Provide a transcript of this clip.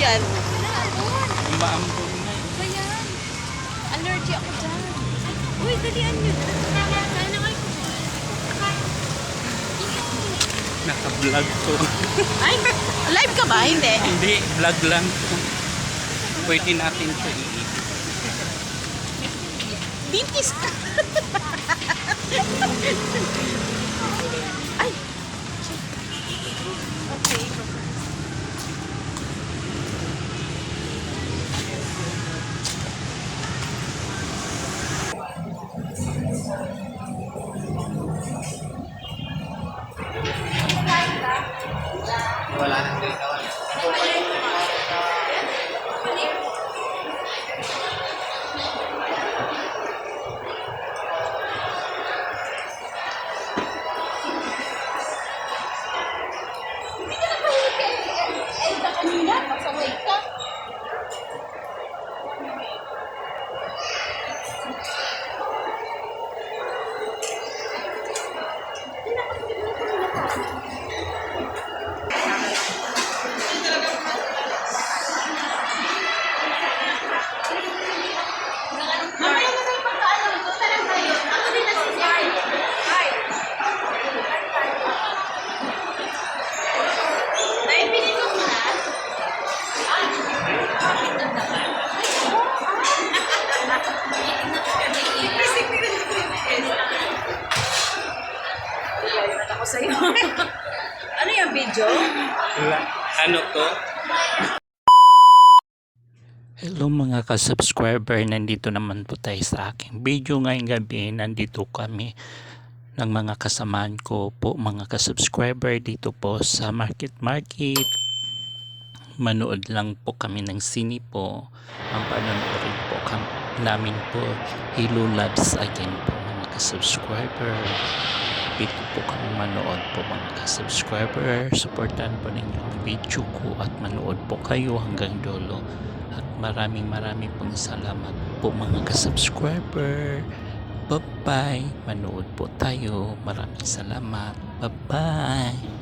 yan? Maambon na eh. Ba yan? Allergy ako dyan. Uy, dalian nyo. Sana kayo. Naka-vlog to. Ay, live ka ba? Hindi. Hindi, vlog lang to. Pwede natin to i-edit. Bintis ka. Ay. Okay. Wala. Ako sa'yo. Ano yung video? Ano to? Hello mga ka-subscriber, nandito naman po tayo sa aking video ngayong gabi. Nandito kami ng mga kasamaan ko po, mga ka-subscriber, dito po sa Market. Manood lang po kami ng sine po. Ang panonoorin po namin po Hello Loves Again po mga ka-subscriber. Dito po kami manood po mga ka-subscriber. Supportan po ninyo ang video ko at manood po kayo hanggang dulo. At maraming pong salamat po mga ka-subscriber. Bye-bye. Manood po tayo. Maraming salamat. Bye-bye.